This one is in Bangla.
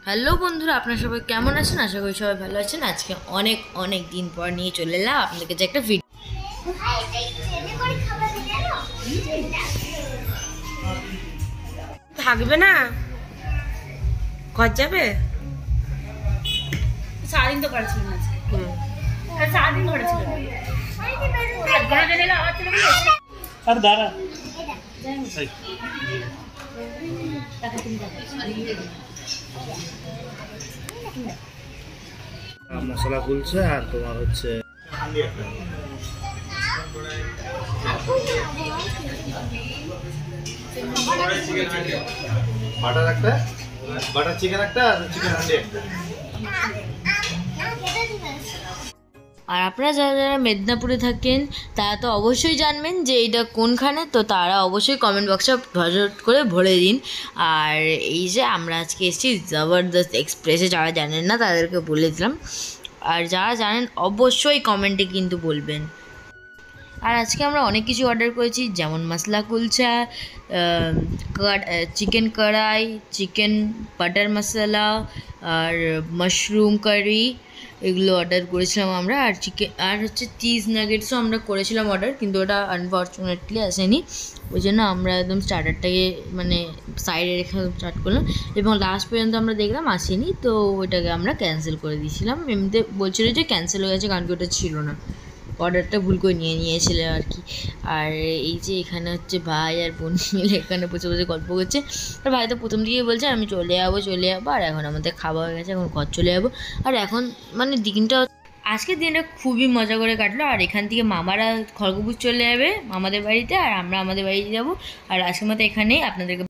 হ্যালো বন্ধুরা, আপনারা সবাই কেমন আছেন? আশা করি সবাই ভালো আছেন। আজকে অনেক অনেক দিন পর নিয়ে চলে এলাম আপনাদের কাছে একটা ভিডিও। থাকবে না, ঘর যাবে। সারাদিন তো করেছিল না আজকে। সারাদিন ঘরে ছিল। আর দাঁড়া মশলা খুলছে আর তোমার হচ্ছে বাটার একটা, বাটার চিকেন একটা আর চিকেন হান্ডি একটা। আর আপনারা যারা যারা মেদিনীপুরে থাকেন তারা তো অবশ্যই জানবেন যে এটা কোনখানে, তো তারা অবশ্যই কমেন্ট বক্সে ঝটঝট করে ভরে দিন। আর এই যে আমরা আজকে এসেছি জবরদস্ত এক্সপ্রেসে, যারা জানেন না তাদেরকে বলে দিলাম, আর যারা জানেন অবশ্যই কমেন্টে কিন্তু বলবেন। আর আজকে আমরা অনেক কিছু অর্ডার করেছি, যেমন মশলা কুলচা, চিকেন কড়াই, চিকেন বাটার মশলা আর মাশরুম কারি, এগুলো অর্ডার করেছিলাম আমরা। আর চিকেন আর হচ্ছে চিজ নাগেটসও আমরা করেছিলাম অর্ডার, কিন্তু ওটা আনফর্চুনেটলি আসেনি। ওই জন্য আমরা একদম স্টার্টারটাকে মানে সাইডে রেখে স্টার্ট করলাম, এবং লাস্ট পর্যন্ত আমরা দেখলাম আসেনি, তো ওইটাকে আমরা ক্যান্সেল করে দিয়েছিলাম। এমনিতে বলছিল যে ক্যান্সেল হয়ে গেছে, কারণ কি ওটা ছিল না, অর্ডারটা ভুল করে নিয়েছিল আর কি। আর এই যে এখানে হচ্ছে ভাই আর বোন মিলে এখানে বসে বসে গল্প করছে। আর ভাই তো প্রথম দিকেই বলছে আমি চলে যাবো, আর এখন আমাদের খাওয়া হয়ে গেছে, এখন ঘর চলে যাবো। আর এখন মানে দিনটা, আজকের দিনটা খুবই মজা করে কাটলো। আর এখান থেকে মামারা খড়গপুর চলে যাবে মামাদের বাড়িতে, আর আমরা আমাদের বাড়িতে যাবো। আর আজকের মতো এখানেই আপনাদেরকে